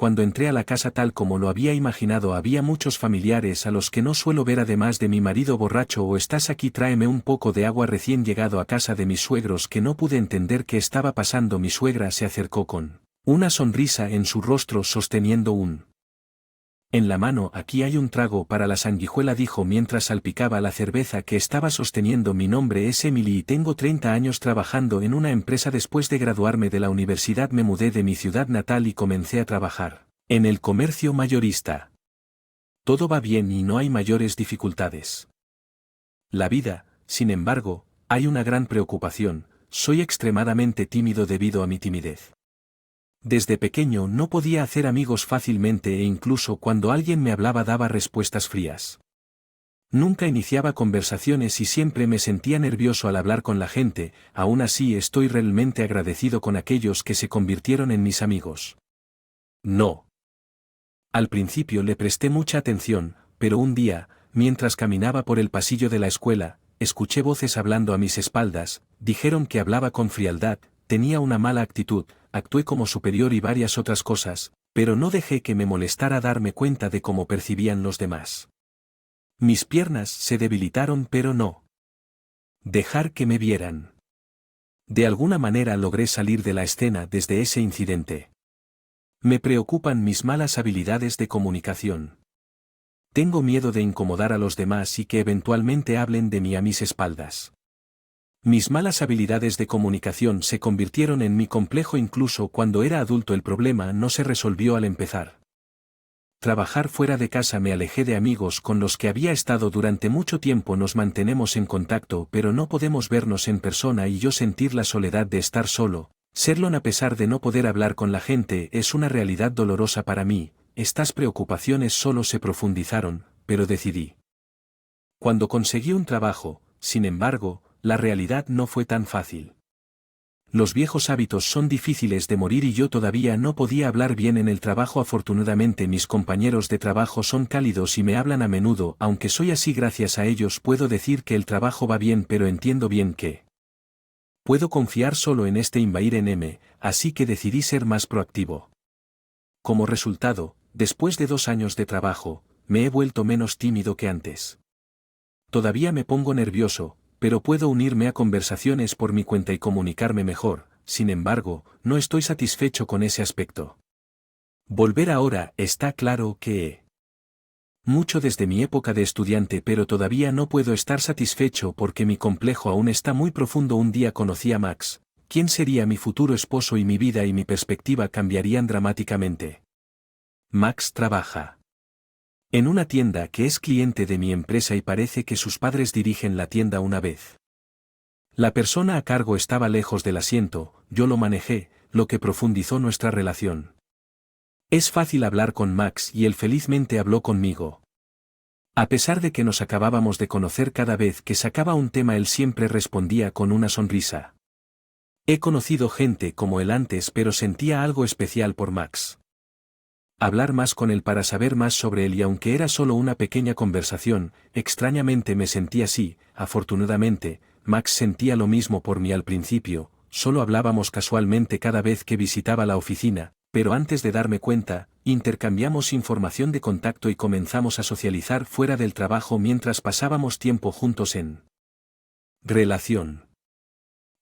cuando entré a la casa tal como lo había imaginado había muchos familiares a los que no suelo ver además de mi marido borracho o estás aquí tráeme un poco de agua recién llegado a casa de mis suegros que no pude entender qué estaba pasando mi suegra se acercó con una sonrisa en su rostro sosteniendo en la mano aquí hay un trago para la sanguijuela dijo mientras salpicaba la cerveza que estaba sosteniendo mi nombre es Emily y tengo 30 años trabajando en una empresa después de graduarme de la universidad me mudé de mi ciudad natal y comencé a trabajar en el comercio mayorista. Todo va bien y no hay mayores dificultades. La vida, sin embargo, hay una gran preocupación, soy extremadamente tímido debido a mi timidez. Desde pequeño no podía hacer amigos fácilmente e incluso cuando alguien me hablaba daba respuestas frías. Nunca iniciaba conversaciones y siempre me sentía nervioso al hablar con la gente, aún así estoy realmente agradecido con aquellos que se convirtieron en mis amigos. No. Al principio le presté mucha atención, pero un día, mientras caminaba por el pasillo de la escuela, escuché voces hablando a mis espaldas, dijeron que hablaba con frialdad, tenía una mala actitud, actué como superior y varias otras cosas, pero no dejé que me molestara darme cuenta de cómo percibían los demás. Mis piernas se debilitaron pero no dejar que me vieran. De alguna manera logré salir de la escena desde ese incidente. Me preocupan mis malas habilidades de comunicación. Tengo miedo de incomodar a los demás y que eventualmente hablen de mí a mis espaldas. Mis malas habilidades de comunicación se convirtieron en mi complejo incluso cuando era adulto el problema no se resolvió al empezar. Trabajar fuera de casa me alejé de amigos con los que había estado durante mucho tiempo nos mantenemos en contacto pero no podemos vernos en persona y yo sentir la soledad de estar solo, serlo a pesar de no poder hablar con la gente es una realidad dolorosa para mí, estas preocupaciones solo se profundizaron, pero decidí. Cuando conseguí un trabajo, sin embargo, la realidad no fue tan fácil. Los viejos hábitos son difíciles de morir y yo todavía no podía hablar bien en el trabajo. Afortunadamente mis compañeros de trabajo son cálidos y me hablan a menudo, aunque soy así gracias a ellos puedo decir que el trabajo va bien pero entiendo bien que puedo confiar solo en este invair en M, así que decidí ser más proactivo. Como resultado, después de 2 años de trabajo, me he vuelto menos tímido que antes. Todavía me pongo nervioso, pero puedo unirme a conversaciones por mi cuenta y comunicarme mejor, sin embargo, no estoy satisfecho con ese aspecto. Volver ahora está claro que mucho desde mi época de estudiante pero todavía no puedo estar satisfecho porque mi complejo aún está muy profundo. Un día conocí a Max, quien sería mi futuro esposo y mi vida y mi perspectiva cambiarían dramáticamente. Max trabaja en una tienda que es cliente de mi empresa y parece que sus padres dirigen la tienda una vez. La persona a cargo estaba lejos del asiento, yo lo manejé, lo que profundizó nuestra relación. Es fácil hablar con Max y él felizmente habló conmigo. A pesar de que nos acabábamos de conocer cada vez que sacaba un tema él siempre respondía con una sonrisa. He conocido gente como él antes pero sentía algo especial por Max. Hablar más con él para saber más sobre él y aunque era solo una pequeña conversación, extrañamente me sentí así. Afortunadamente, Max sentía lo mismo por mí al principio, solo hablábamos casualmente cada vez que visitaba la oficina, pero antes de darme cuenta, intercambiamos información de contacto y comenzamos a socializar fuera del trabajo mientras pasábamos tiempo juntos en relación.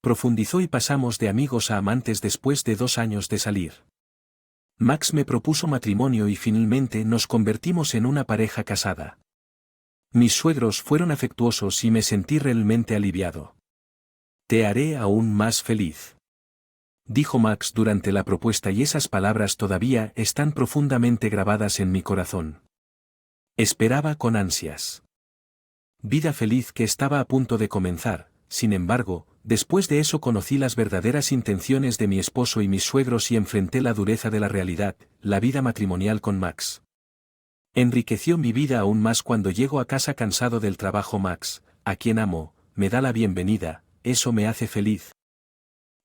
Profundizó y pasamos de amigos a amantes después de 2 años de salir. Max me propuso matrimonio y finalmente nos convertimos en una pareja casada. Mis suegros fueron afectuosos y me sentí realmente aliviado. Te haré aún más feliz, dijo Max durante la propuesta y esas palabras todavía están profundamente grabadas en mi corazón. Esperaba con ansias. Vida feliz que estaba a punto de comenzar. Sin embargo, después de eso conocí las verdaderas intenciones de mi esposo y mis suegros y enfrenté la dureza de la realidad, la vida matrimonial con Max. Enriqueció mi vida aún más cuando llego a casa cansado del trabajo. Max, a quien amo, me da la bienvenida, eso me hace feliz.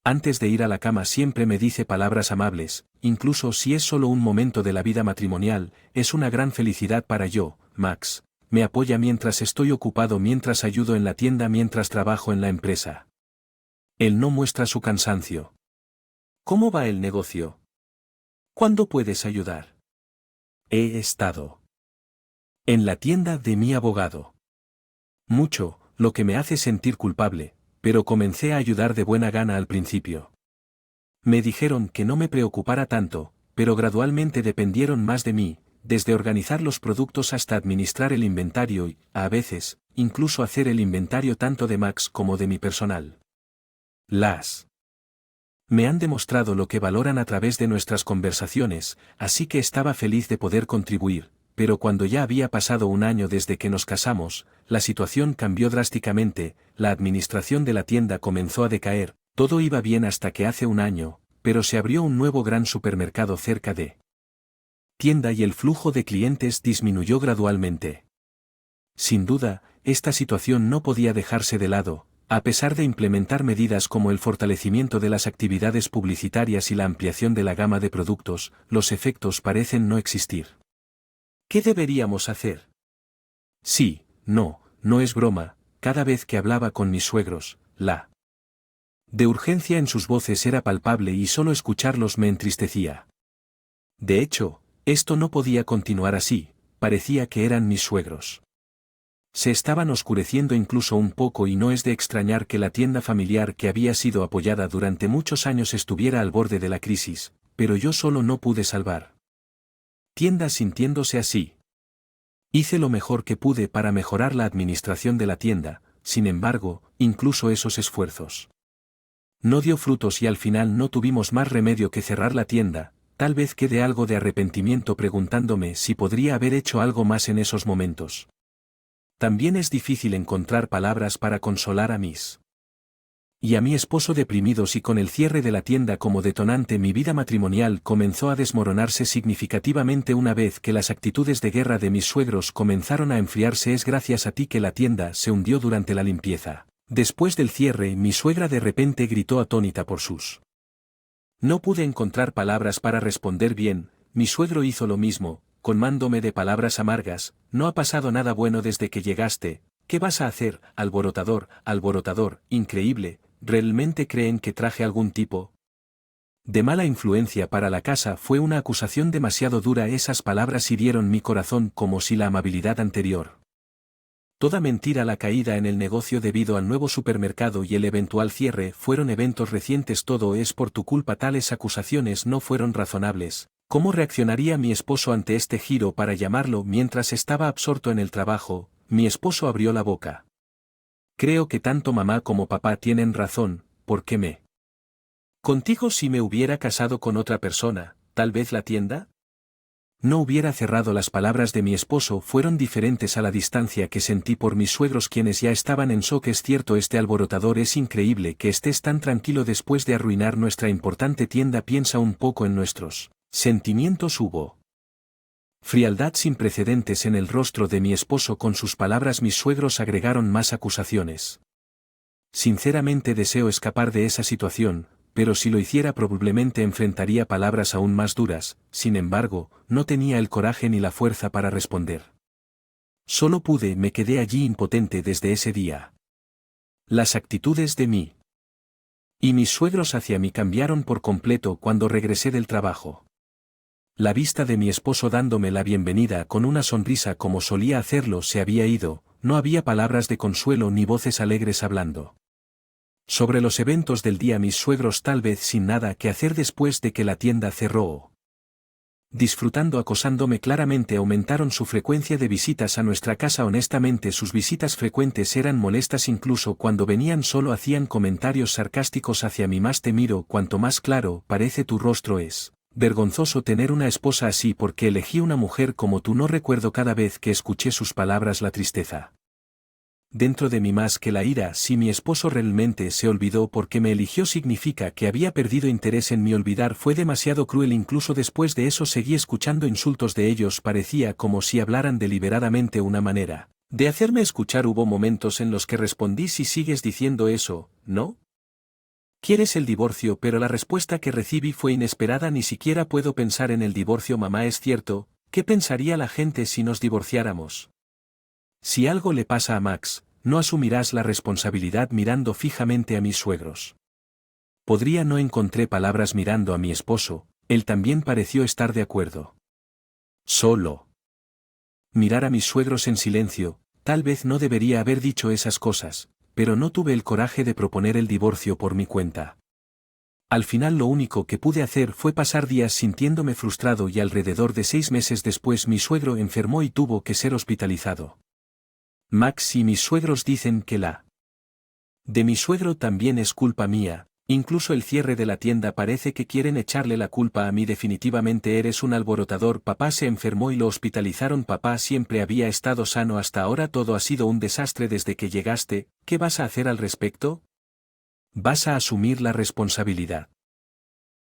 Antes de ir a la cama siempre me dice palabras amables, incluso si es solo un momento de la vida matrimonial, es una gran felicidad para yo, Max. Me apoya mientras estoy ocupado, mientras ayudo en la tienda, mientras trabajo en la empresa. Él no muestra su cansancio. ¿Cómo va el negocio? ¿Cuándo puedes ayudar? He estado en la tienda de mi abogado. Mucho, lo que me hace sentir culpable, pero comencé a ayudar de buena gana al principio. Me dijeron que no me preocupara tanto, pero gradualmente dependieron más de mí, desde organizar los productos hasta administrar el inventario y, a veces, incluso hacer el inventario tanto de Max como de mi personal. Me han demostrado lo que valoran a través de nuestras conversaciones, así que estaba feliz de poder contribuir, pero cuando ya había pasado un año desde que nos casamos, la situación cambió drásticamente, la administración de la tienda comenzó a decaer, todo iba bien hasta que hace un año, pero se abrió un nuevo gran supermercado cerca de tienda y el flujo de clientes disminuyó gradualmente. Sin duda, esta situación no podía dejarse de lado, a pesar de implementar medidas como el fortalecimiento de las actividades publicitarias y la ampliación de la gama de productos, los efectos parecen no existir. ¿Qué deberíamos hacer? Sí, no es broma, cada vez que hablaba con mis suegros, la de urgencia en sus voces era palpable y solo escucharlos me entristecía. De hecho, esto no podía continuar así, parecía que eran mis suegros. Se estaban oscureciendo incluso un poco y no es de extrañar que la tienda familiar que había sido apoyada durante muchos años estuviera al borde de la crisis, pero yo solo no pude salvar tienda sintiéndose así. Hice lo mejor que pude para mejorar la administración de la tienda, sin embargo, incluso esos esfuerzos no dio frutos y al final no tuvimos más remedio que cerrar la tienda. Tal vez quede algo de arrepentimiento preguntándome si podría haber hecho algo más en esos momentos. También es difícil encontrar palabras para consolar a mis y a mi esposo deprimidos y con el cierre de la tienda como detonante mi vida matrimonial comenzó a desmoronarse significativamente una vez que las actitudes de guerra de mis suegros comenzaron a enfriarse. Es gracias a ti que la tienda se hundió durante la limpieza. Después del cierre mi suegra de repente gritó atónita por sus. No pude encontrar palabras para responder bien, mi suegro hizo lo mismo, colmándome de palabras amargas, no ha pasado nada bueno desde que llegaste, ¿qué vas a hacer, alborotador, increíble, ¿realmente creen que traje algún tipo de mala influencia para la casa? Fue una acusación demasiado dura, esas palabras hirieron mi corazón como si la amabilidad anterior. Toda mentira, la caída en el negocio debido al nuevo supermercado y el eventual cierre fueron eventos recientes, todo es por tu culpa, tales acusaciones no fueron razonables. ¿Cómo reaccionaría mi esposo ante este giro para llamarlo? Mientras estaba absorto en el trabajo, mi esposo abrió la boca. Creo que tanto mamá como papá tienen razón, ¿por qué me contigo si me hubiera casado con otra persona, tal vez la tienda no hubiera cerrado? Las palabras de mi esposo fueron diferentes a la distancia que sentí por mis suegros, quienes ya estaban en shock. Es cierto, este alborotador, es increíble que estés tan tranquilo después de arruinar nuestra importante tienda. Piensa un poco en nuestros sentimientos. Hubo frialdad sin precedentes en el rostro de mi esposo con sus palabras. Mis suegros agregaron más acusaciones. Sinceramente deseo escapar de esa situación, pero si lo hiciera probablemente enfrentaría palabras aún más duras. Sin embargo, no tenía el coraje ni la fuerza para responder. Solo me quedé allí impotente desde ese día. Las actitudes de mí y mis suegros hacia mí cambiaron por completo cuando regresé del trabajo. La vista de mi esposo dándome la bienvenida con una sonrisa como solía hacerlo se había ido, no había palabras de consuelo ni voces alegres hablando sobre los eventos del día. Mis suegros, tal vez sin nada que hacer después de que la tienda cerró, disfrutando acosándome claramente, aumentaron su frecuencia de visitas a nuestra casa. Honestamente, sus visitas frecuentes eran molestas, incluso cuando venían solo hacían comentarios sarcásticos hacia mí. Más te miro, cuanto más claro parece tu rostro. Es vergonzoso tener una esposa así, porque elegí una mujer como tú. No recuerdo cada vez que escuché sus palabras la tristeza dentro de mí más que la ira. Si mi esposo realmente se olvidó porque me eligió, significa que había perdido interés en mí. Olvidar fue demasiado cruel. Incluso después de eso seguí escuchando insultos de ellos. Parecía como si hablaran deliberadamente, una manera de hacerme escuchar. Hubo momentos en los que respondí: si sigues diciendo eso, ¿no quieres el divorcio? Pero la respuesta que recibí fue inesperada: ni siquiera puedo pensar en el divorcio, mamá. Es cierto, ¿qué pensaría la gente si nos divorciáramos? Si algo le pasa a Max, no asumirás la responsabilidad. Mirando fijamente a mis suegros. No encontré palabras. Mirando a mi esposo, Él también pareció estar de acuerdo. Solo mirar a mis suegros en silencio, tal vez no debería haber dicho esas cosas, pero no tuve el coraje de proponer el divorcio por mi cuenta. Al final lo único que pude hacer fue pasar días sintiéndome frustrado y alrededor de 6 meses después mi suegro enfermó y tuvo que ser hospitalizado. Max y mis suegros dicen que la de mi suegro también es culpa mía, incluso el cierre de la tienda parece que quieren echarle la culpa a mí. Definitivamente eres un alborotador. Papá se enfermó y lo hospitalizaron. Papá siempre había estado sano hasta ahora. Todo ha sido un desastre desde que llegaste. ¿Qué vas a hacer al respecto? ¿Vas a asumir la responsabilidad?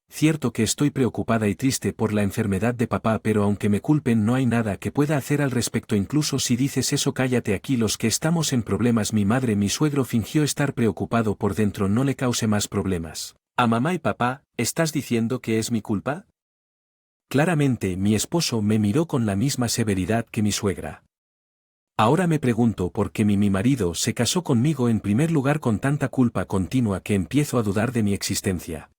Cierto que estoy preocupada y triste por la enfermedad de papá, pero aunque me culpen no hay nada que pueda hacer al respecto. Incluso si dices eso, cállate aquí, los que estamos en problemas. Mi madre, mi suegro fingió estar preocupado por dentro. No le cause más problemas a mamá y papá. ¿Estás diciendo que es mi culpa? Claramente mi esposo me miró con la misma severidad que mi suegra. Ahora me pregunto por qué mi marido se casó conmigo en primer lugar con tanta culpa continua que empiezo a dudar de mi existencia.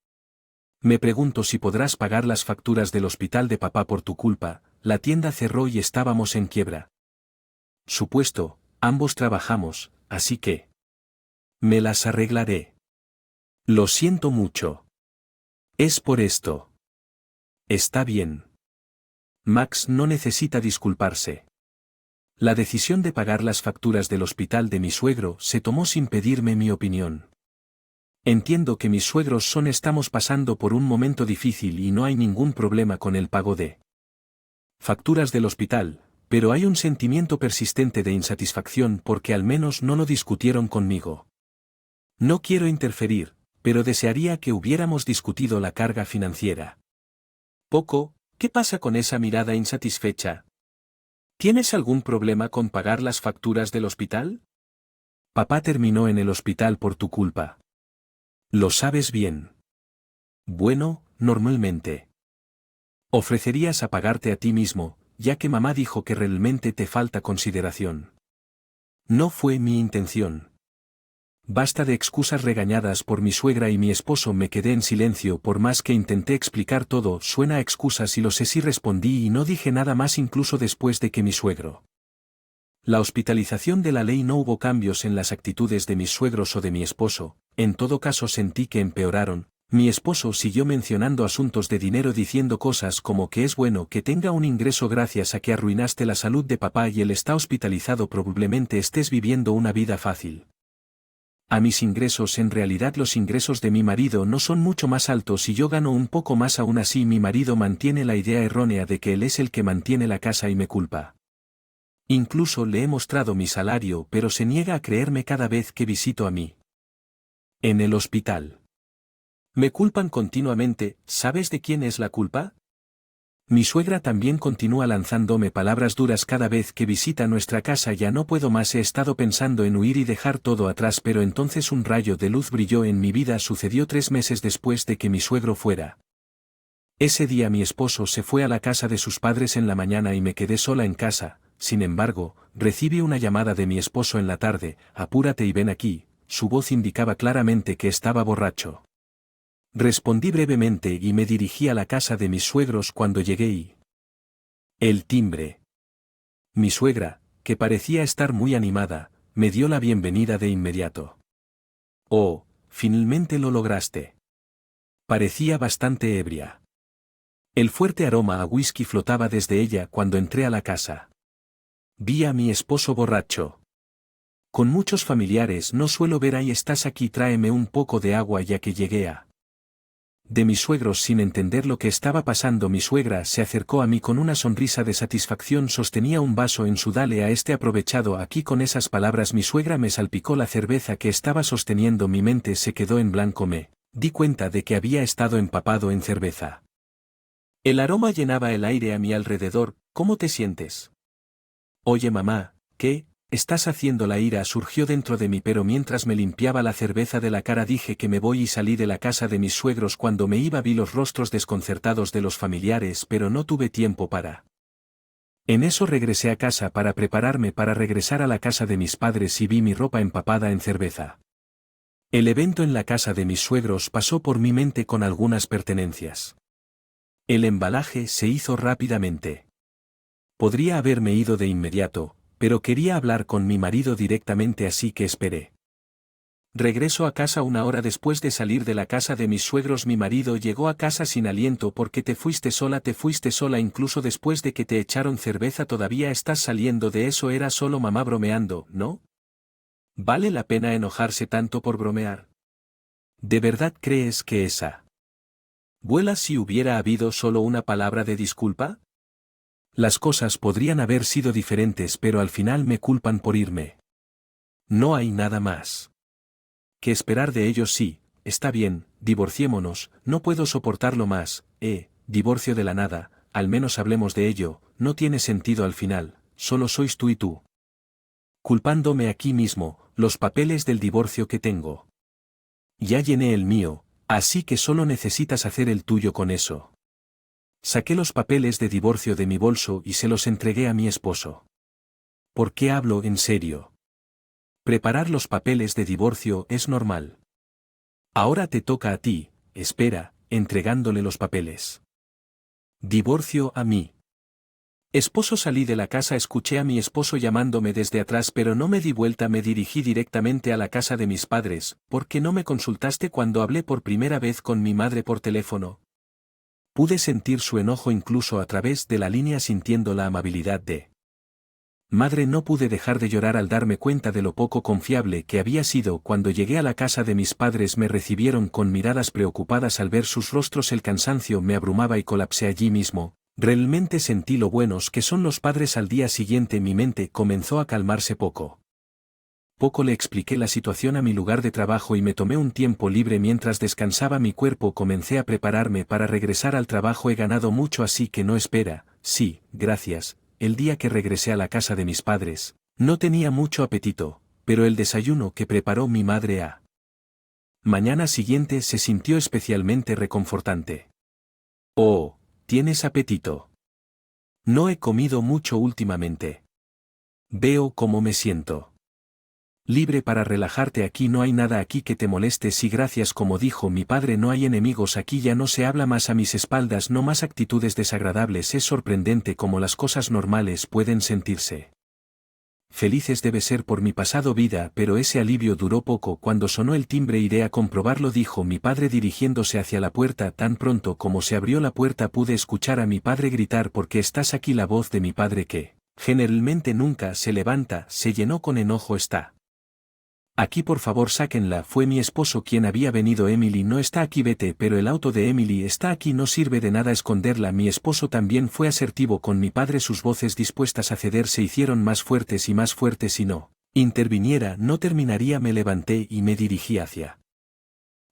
Me pregunto si podrás pagar las facturas del hospital de papá por tu culpa. La tienda cerró y estábamos en quiebra. Supuesto, ambos trabajamos, así que me las arreglaré. Lo siento mucho. Es por esto. Está bien. Max no necesita disculparse. La decisión de pagar las facturas del hospital de mi suegro se tomó sin pedirme mi opinión. Entiendo que mis suegros estamos pasando por un momento difícil y no hay ningún problema con el pago de facturas del hospital, pero hay un sentimiento persistente de insatisfacción porque al menos no lo discutieron conmigo. No quiero interferir, pero desearía que hubiéramos discutido la carga financiera. Poco, ¿qué pasa con esa mirada insatisfecha? ¿Tienes algún problema con pagar las facturas del hospital? Papá terminó en el hospital por tu culpa. Lo sabes bien. Bueno, normalmente ofrecerías a pagarte a ti mismo, ya que mamá dijo que realmente te falta consideración. No fue mi intención. Basta de excusas regañadas por mi suegra y mi esposo. Me quedé en silencio por más que intenté explicar todo. Suena a excusas y lo sé, sí respondí y no dije nada más incluso después de que mi suegro. La hospitalización de la ley no hubo cambios en las actitudes de mis suegros o de mi esposo, en todo caso sentí que empeoraron. Mi esposo siguió mencionando asuntos de dinero diciendo cosas como que es bueno que tenga un ingreso gracias a que arruinaste la salud de papá y él está hospitalizado, probablemente estés viviendo una vida fácil. A mis ingresos, en realidad los ingresos de mi marido no son mucho más altos y yo gano un poco más. Aún así mi marido mantiene la idea errónea de que él es el que mantiene la casa y me culpa. Incluso le he mostrado mi salario, pero se niega a creerme cada vez que visito a mí. En el hospital. Me culpan continuamente. ¿Sabes de quién es la culpa? Mi suegra también continúa lanzándome palabras duras cada vez que visita nuestra casa. Ya no puedo más, he estado pensando en huir y dejar todo atrás, pero entonces un rayo de luz brilló en mi vida. Sucedió 3 meses después de que mi suegro fuera. Ese día mi esposo se fue a la casa de sus padres en la mañana y me quedé sola en casa. Sin embargo, recibí una llamada de mi esposo en la tarde: apúrate y ven aquí. Su voz indicaba claramente que estaba borracho. Respondí brevemente y me dirigí a la casa de mis suegros. Cuando llegué y el timbre. Mi suegra, que parecía estar muy animada, me dio la bienvenida de inmediato. Oh, finalmente lo lograste. Parecía bastante ebria. El fuerte aroma a whisky flotaba desde ella cuando entré a la casa. Vi a mi esposo borracho. Con muchos familiares no suelo ver. Ahí estás aquí, tráeme un poco de agua. Ya que llegué a de mis suegros sin entender lo que estaba pasando, mi suegra se acercó a mí con una sonrisa de satisfacción. Sostenía un vaso en su dale a este aprovechado aquí. Con esas palabras mi suegra me salpicó la cerveza que estaba sosteniendo. Mi mente se quedó en blanco. Me di cuenta de que había estado empapado en cerveza. El aroma llenaba el aire a mi alrededor. ¿Cómo te sientes? Oye mamá, ¿qué estás haciendo? La ira surgió dentro de mí, pero mientras me limpiaba la cerveza de la cara dije que me voy y salí de la casa de mis suegros. Cuando me iba vi los rostros desconcertados de los familiares, pero no tuve tiempo para. En eso regresé a casa para prepararme para regresar a la casa de mis padres y vi mi ropa empapada en cerveza. El evento en la casa de mis suegros pasó por mi mente con algunas pertenencias. El embalaje se hizo rápidamente. Podría haberme ido de inmediato, pero quería hablar con mi marido directamente, así que esperé. Regreso a casa una hora después de salir de la casa de mis suegros. Mi marido llegó a casa sin aliento. Porque te fuiste sola incluso después de que te echaron cerveza. Todavía estás saliendo de eso. Era solo mamá bromeando, ¿no? ¿Vale la pena enojarse tanto por bromear? ¿De verdad crees que esa vuela si hubiera habido solo una palabra de disculpa? Las cosas podrían haber sido diferentes, pero al final me culpan por irme. No hay nada más que esperar de ellos. Sí, está bien, divorciémonos, no puedo soportarlo más. Divorcio de la nada, al menos hablemos de ello. No tiene sentido al final, solo sois tú y tú. Culpándome aquí mismo, los papeles del divorcio que tengo. Ya llené el mío, así que solo necesitas hacer el tuyo con eso. Saqué los papeles de divorcio de mi bolso y se los entregué a mi esposo. ¿Por qué hablo en serio? Preparar los papeles de divorcio es normal. Ahora te toca a ti. Espera, entregándole los papeles. Divorcio a mí. Esposo. Salí de la casa. Escuché a mi esposo llamándome desde atrás, pero no me di vuelta. Me dirigí directamente a la casa de mis padres. ¿Por qué no me consultaste cuando hablé por primera vez con mi madre por teléfono? Pude sentir su enojo incluso a través de la línea, sintiendo la amabilidad de madre. No pude dejar de llorar al darme cuenta de lo poco confiable que había sido. Cuando llegué a la casa de mis padres me recibieron con miradas preocupadas. Al ver sus rostros el cansancio me abrumaba y colapsé allí mismo. Realmente sentí lo buenos que son los padres. Al día siguiente mi mente comenzó a calmarse poco. Le expliqué la situación a mi lugar de trabajo y me tomé un tiempo libre mientras descansaba mi cuerpo. Comencé a prepararme para regresar al trabajo. He ganado mucho, así que no espera. Sí, gracias. El día que regresé a la casa de mis padres, no tenía mucho apetito, pero el desayuno que preparó mi madre a mañana siguiente se sintió especialmente reconfortante. Oh, ¿tienes apetito? No he comido mucho últimamente. Veo cómo me siento libre para relajarte. Aquí no hay nada aquí que te moleste. Sí, gracias. Como dijo mi padre, no hay enemigos aquí. Ya no se habla más a mis espaldas, no más actitudes desagradables. Es sorprendente cómo las cosas normales pueden sentirse felices. Debe ser por mi pasado vida, pero ese alivio duró poco. Cuando sonó el timbre iré a comprobarlo, dijo mi padre dirigiéndose hacia la puerta. Tan pronto como se abrió la puerta pude escuchar a mi padre gritar: ¿por qué estás aquí? La voz de mi padre, que generalmente nunca se levanta, se llenó con enojo. Está aquí, por favor, sáquenla. Fue mi esposo quien había venido. Emily no está aquí. Vete. Pero el auto de Emily está aquí. No sirve de nada esconderla. Mi esposo también fue asertivo con mi padre. Sus voces dispuestas a ceder se hicieron más fuertes y más fuertes. Si no interviniera, no terminaría. Me levanté y me dirigí hacia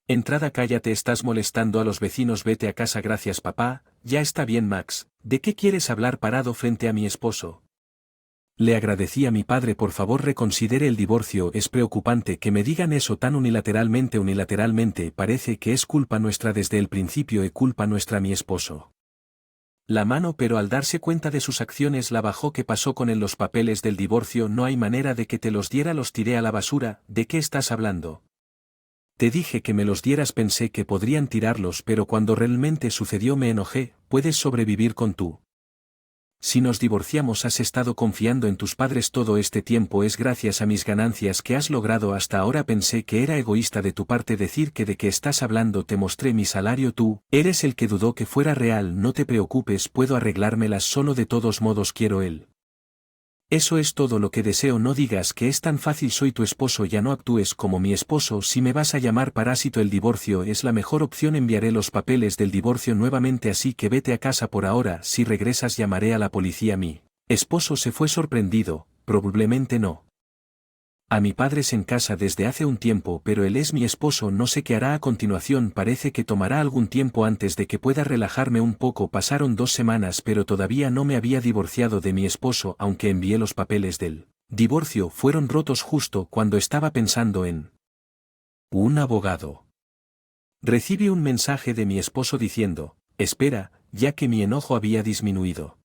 entrada. Cállate, estás molestando a los vecinos. Vete a casa. Gracias, papá. Ya está bien, Max. ¿De qué quieres hablar? Parado frente a mi esposo, le agradecí a mi padre: por favor, reconsidere el divorcio. Es preocupante que me digan eso tan unilateralmente. Unilateralmente, parece que es culpa nuestra desde el principio. Culpa nuestra. Mi esposo la mano, pero al darse cuenta de sus acciones la bajó. ¿Qué pasó con él? Los papeles del divorcio. No hay manera de que te los diera. Los tiré a la basura. ¿De qué estás hablando? Te dije que me los dieras. Pensé que podrían tirarlos, pero cuando realmente sucedió me enojé. ¿Puedes sobrevivir con tú? Si nos divorciamos, has estado confiando en tus padres todo este tiempo. Es gracias a mis ganancias que has logrado hasta ahora. Pensé que era egoísta de tu parte decir que de qué estás hablando. Te mostré mi salario. Tú eres el que dudó que fuera real. No te preocupes, puedo arreglármelas solo. De todos modos quiero él. Eso es todo lo que deseo. No digas que es tan fácil. Soy tu esposo. Ya no actúes como mi esposo. Si me vas a llamar parásito, el divorcio es la mejor opción. Enviaré los papeles del divorcio nuevamente, así que vete a casa por ahora. Si regresas llamaré a la policía. Mi esposo se fue sorprendido. Probablemente no. A mi padre en casa desde hace un tiempo, pero él es mi esposo. No sé qué hará a continuación. Parece que tomará algún tiempo antes de que pueda relajarme un poco. Pasaron 2 semanas, pero todavía no me había divorciado de mi esposo. Aunque envié los papeles del divorcio, fueron rotos justo cuando estaba pensando en un abogado. Recibí un mensaje de mi esposo diciendo: espera, ya que mi enojo había disminuido.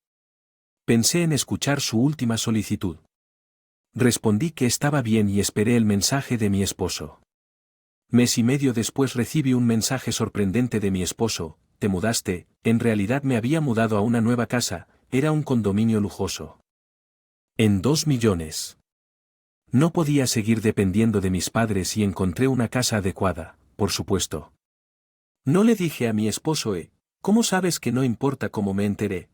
Pensé en escuchar su última solicitud. Respondí que estaba bien y esperé el mensaje de mi esposo. Mes y medio después recibí un mensaje sorprendente de mi esposo: te mudaste, en realidad me había mudado a una nueva casa, era un condominio lujoso. En 2 millones. No podía seguir dependiendo de mis padres y encontré una casa adecuada, por supuesto. No le dije a mi esposo, ¿cómo sabes que no importa cómo me enteré?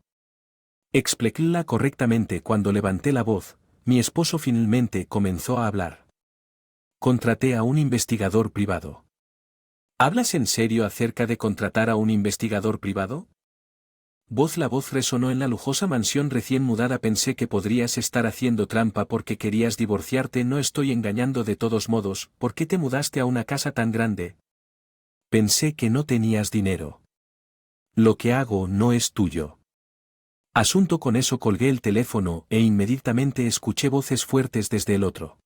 Expliquéla correctamente cuando levanté la voz, mi esposo finalmente comenzó a hablar. Contraté a un investigador privado. ¿Hablas en serio acerca de contratar a un investigador privado? La voz resonó en la lujosa mansión recién mudada. Pensé que podrías estar haciendo trampa porque querías divorciarte. No estoy engañando de todos modos. ¿Por qué te mudaste a una casa tan grande? Pensé que no tenías dinero. Lo que hago no es tuyo. Asunto. Con eso colgué el teléfono e inmediatamente escuché voces fuertes desde el otro